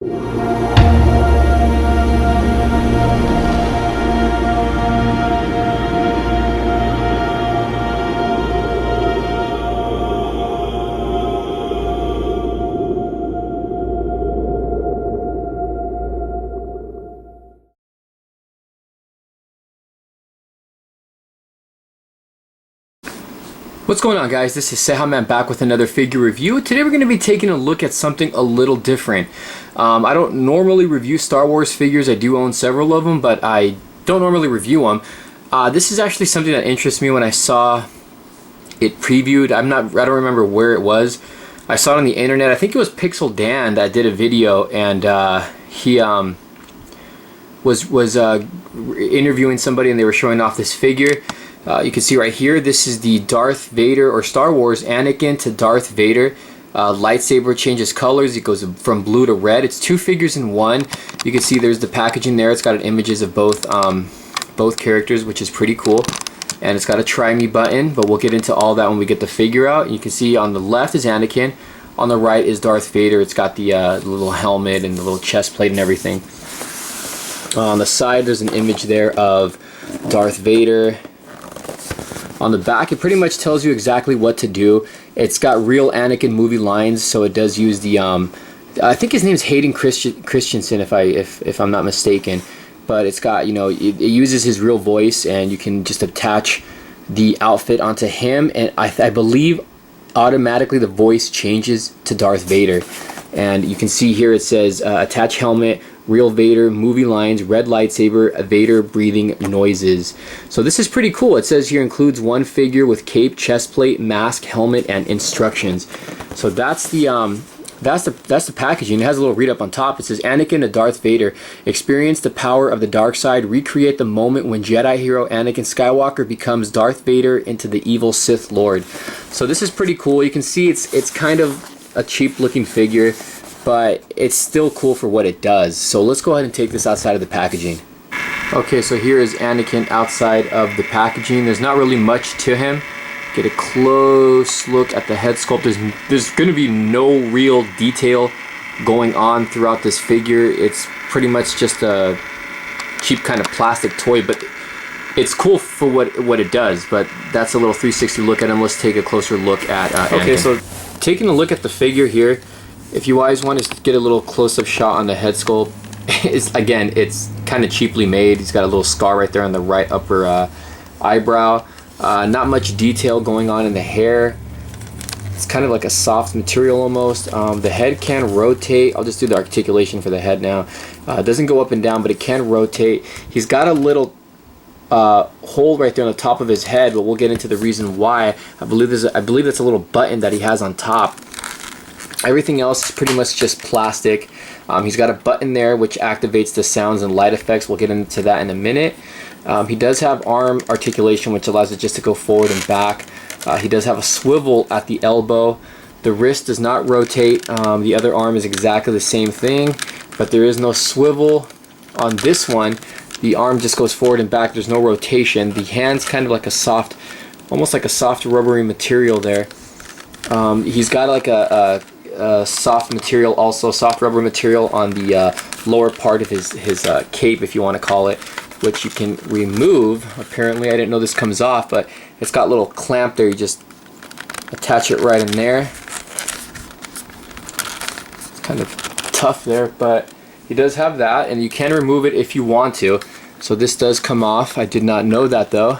What's going on, guys? This is Sehaman back with another figure review. Today we're going to be taking a look at something a little different. I don't normally review Star Wars figures. I do own several of them, but I don't normally review them. This is actually something that interests me when I saw it previewed. I don't remember where it was. I saw it on the internet. I think it was Pixel Dan that did a video, and he was interviewing somebody, and they were showing off this figure. You can see right here, this is the Darth Vader, or Star Wars Anakin to Darth Vader. Lightsaber changes colors. It goes from blue to red. It's two figures in one. You can see there's the packaging there. It's got images of both characters, which is pretty cool. And it's got a try me button, but we'll get into all that when we get the figure out. You can see on the left is Anakin. On the right is Darth Vader. It's got the little helmet and the little chest plate and everything. On the side, there's an image there of Darth Vader. On the back, it pretty much tells you exactly what to do. It's got real Anakin movie lines, so it does use the I think his name is Hayden Christensen, if I'm not mistaken. But it's got, you know, it uses his real voice, and you can just attach the outfit onto him, and I believe automatically the voice changes to Darth Vader. And you can see here it says attach helmet, real Vader, movie lines, red lightsaber, Vader breathing noises. So this is pretty cool. It says here includes one figure with cape, chest plate, mask, helmet, and instructions. So that's the packaging. It has a little read up on top. It says Anakin to Darth Vader. Experience the power of the dark side. Recreate the moment when Jedi hero Anakin Skywalker becomes Darth Vader into the evil Sith Lord. So this is pretty cool. You can see it's kind of a cheap looking figure, but it's still cool for what it does. So let's go ahead and take this outside of the packaging. Okay, so here is Anakin outside of the packaging. There's not really much to him. Get a close look at the head sculpt. There's going to be no real detail going on throughout this figure. It's pretty much just a cheap kind of plastic toy, but it's cool for what it does. But that's a little 360 look at him. Let's take a closer look at Anakin. Okay, so taking a look at the figure here, if you guys want to get a little close-up shot on the head sculpt, again, it's kind of cheaply made. He's got a little scar right there on the right upper eyebrow. Not much detail going on in the hair. It's kind of like a soft material almost. The head can rotate. I'll just do the articulation for the head now. It doesn't go up and down, but it can rotate. He's got a little hole right there on the top of his head, but we'll get into the reason why. I believe that's a little button that he has on top. Everything else is pretty much just plastic. He's got a button there which activates the sounds and light effects. We'll get into that in a minute. He does have arm articulation, which allows it just to go forward and back. He does have a swivel at the elbow. The wrist does not rotate. The other arm is exactly the same thing, but there is no swivel on this one. The arm just goes forward and back. There's no rotation. The hand's kind of like a soft, almost like a soft rubbery material there. He's got like a soft material, also soft rubber material on the lower part of his cape, if you want to call it, which you can remove. Apparently, I didn't know this comes off, but it's got a little clamp there. You just attach it right in there. It's kind of tough there, but he does have that, and you can remove it if you want to. So this does come off. I did not know that though.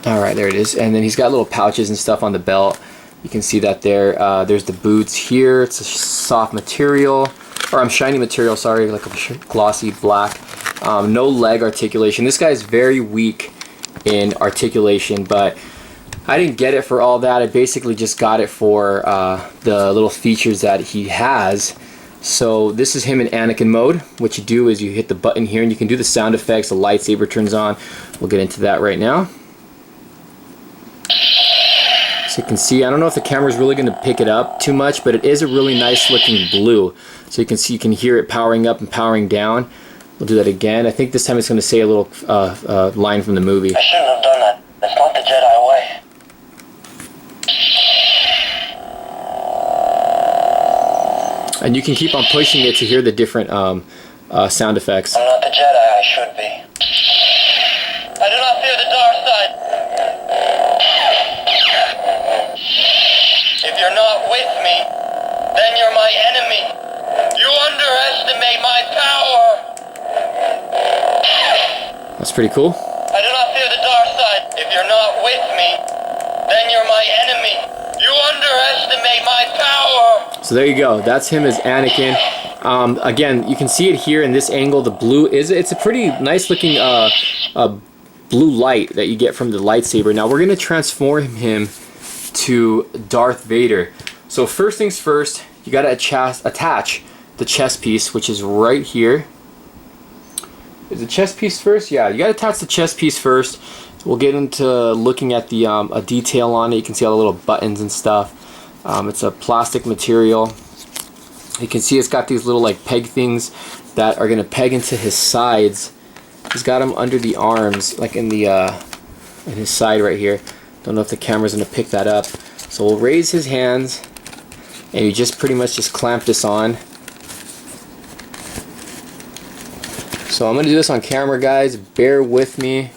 Alright, there it is. And then he's got little pouches and stuff on the belt. You can see that there. There's the boots here. It's a soft material, or shiny material, sorry, like a glossy black. No leg articulation. This guy is very weak in articulation, but I didn't get it for all that. I basically just got it for the little features that he has. So this is him in Anakin mode. What you do is you hit the button here, and you can do the sound effects. The lightsaber turns on. We'll get into that right now. So you can see, I don't know if the camera is really going to pick it up too much, but it is a really nice looking blue. So you can see, you can hear it powering up and powering down. We'll do that again. I think this time it's going to say a little line from the movie. I shouldn't have done that. That's not the Jedi way. And you can keep on pushing it to hear the different sound effects. I'm not the Jedi I should be. I do not fear the dark side. If you're not with me, then you're my enemy. You underestimate my power. That's pretty cool. I do not fear the dark side. If you're not with me, then you're my enemy. You underestimate my power. So there you go. That's him as Anakin. Again, you can see it here in this angle. The blue it's a pretty nice looking blue light that you get from the lightsaber. Now we're gonna transform him to Darth Vader. So first things first, you gotta attach the chest piece, which is right here. Is the chest piece first? Yeah, you gotta attach the chest piece first. We'll get into looking at the a detail on it. You can see all the little buttons and stuff. It's a plastic material. You can see it's got these little like peg things that are gonna peg into his sides. He's got them under the arms, like in the in his side right here. Don't know if the camera's gonna pick that up. So we'll raise his hands, and you just pretty much just clamp this on. So I'm gonna do this on camera, guys. Bear with me.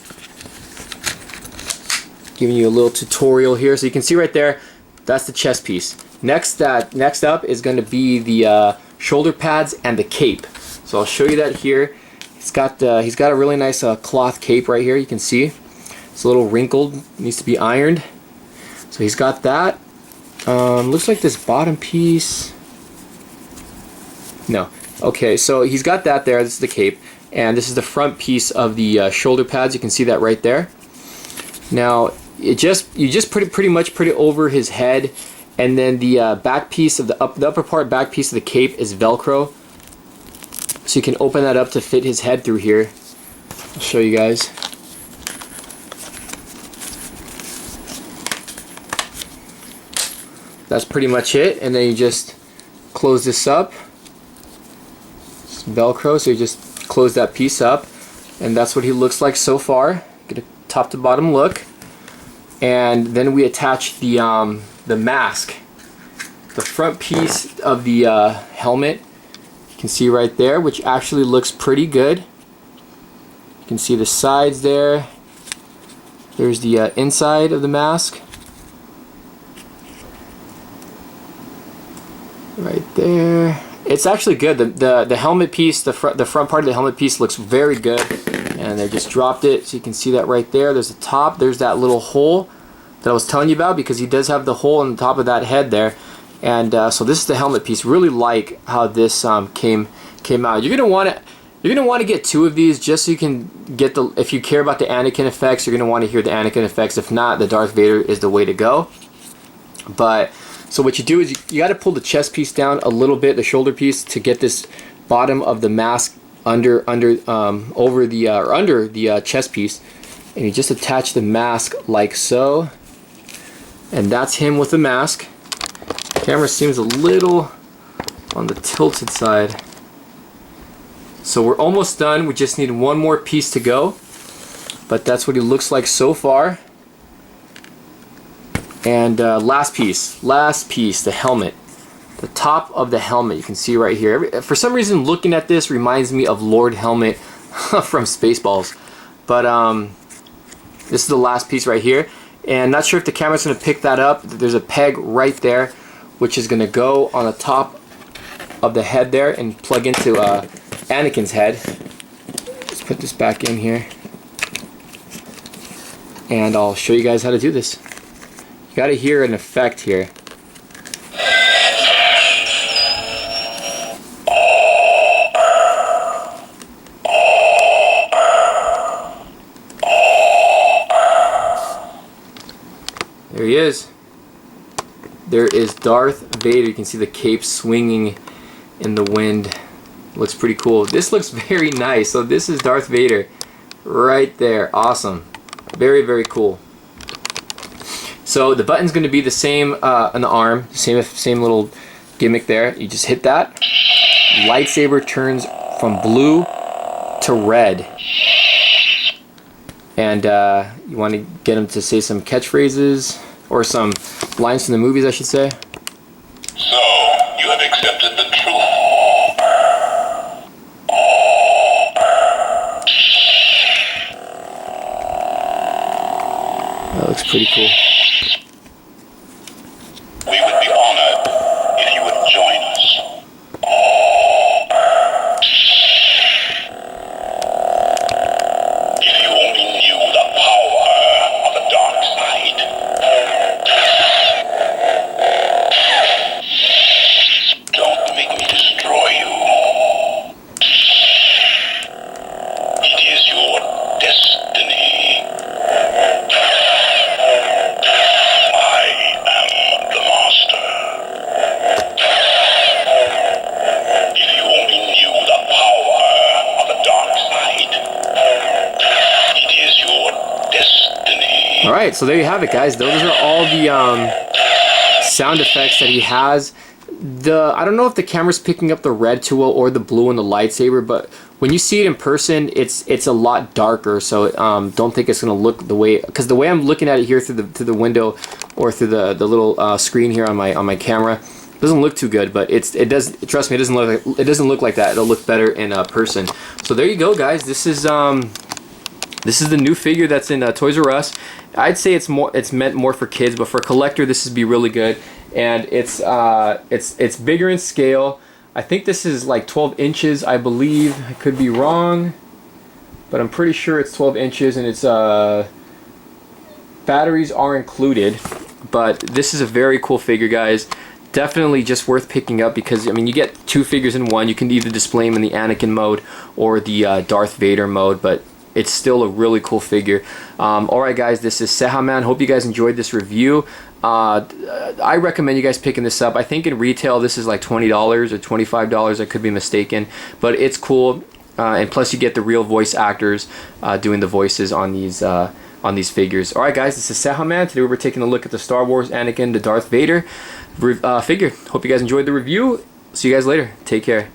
Giving you a little tutorial here, so you can see right there. That's the chest piece. Next up is going to be the shoulder pads and the cape. So I'll show you that here. He's got a really nice cloth cape right here. You can see it's a little wrinkled, needs to be ironed. So he's got that. Looks like this bottom piece. No. Okay, so he's got that there. This is the cape, and this is the front piece of the shoulder pads. You can see that right there. Now you just pretty much put it over his head, and then the back piece of the upper part back piece of the cape is Velcro, so you can open that up to fit his head through here. I'll show you guys. That's pretty much it, and then you just close this up. It's Velcro, so you just close that piece up, and that's what he looks like so far. Get a top to bottom look. And then we attach the mask, the front piece of the helmet. You can see right there, which actually looks pretty good. You can see the sides there. There's the inside of the mask, right there. It's actually good. The helmet piece, the front part of the helmet piece looks very good. And they just dropped it, so you can see that right there. There's the top. There's that little hole that I was telling you about, because he does have the hole on the top of that head there. And so this is the helmet piece. Really like how this came out. You're gonna want to get two of these just so you can get the. If you care about the Anakin effects, you're gonna want to hear the Anakin effects. If not, the Darth Vader is the way to go. But so what you do is you got to pull the chest piece down a little bit, the shoulder piece, to get this bottom of the mask under the chest piece, and you just attach the mask like so, and that's him with the mask. Camera seems a little on the tilted side, so we're almost done. We just need one more piece to go, but that's what he looks like so far. And last piece, the helmet. The top of the helmet, you can see right here. For some reason, looking at this reminds me of Lord Helmet from Spaceballs. But this is the last piece right here. And not sure if the camera's going to pick that up. There's a peg right there, which is going to go on the top of the head there and plug into Anakin's head. Let's put this back in here. And I'll show you guys how to do this. You got to hear an effect here. There he is. There is Darth Vader. You can see the cape swinging in the wind. Looks pretty cool. This looks very nice. So this is Darth Vader right there. Awesome. Very, very cool. So the button's going to be the same on the arm. Same little gimmick there. You just hit that. Lightsaber turns from blue to red. And you want to get him to say some catchphrases, or some lines from the movies, I should say. So, you have accepted the true Pretty cool. We would be honored if you would join us. If you only knew the power of the dark side. Don't make me destroy you. It is your destiny. I am the master. If you only knew the power of the dark side. It is your destiny. Alright, so there you have it, guys. Those are all the sound effects that he has. I don't know if the camera's picking up the red too well or the blue in the lightsaber, but when you see it in person, it's a lot darker. So don't think it's gonna look the way, because the way I'm looking at it here through the window or through the little screen here on my camera, it doesn't look too good. But it does. Trust me, it doesn't look like that. It'll look better in person. So there you go, guys. This is the new figure that's in Toys R Us. I'd say it's meant more for kids, but for a collector, this would be really good. And it's bigger in scale. I think this is like 12 inches, I believe. I could be wrong, but I'm pretty sure it's 12 inches, and it's batteries are included. But this is a very cool figure, guys. Definitely just worth picking up, because I mean, you get two figures in one. You can either display them in the Anakin mode or the Darth Vader mode, but it's still a really cool figure. Alright, guys, this is Sehaman. Hope you guys enjoyed this review. I recommend you guys picking this up. I think in retail this is like $20 or $25. I could be mistaken, but it's cool. And plus you get the real voice actors doing the voices on these figures. Alright, guys, this is Sehaman. Today we're taking a look at the Star Wars Anakin to Darth Vader figure. Hope you guys enjoyed the review. See you guys later. Take care.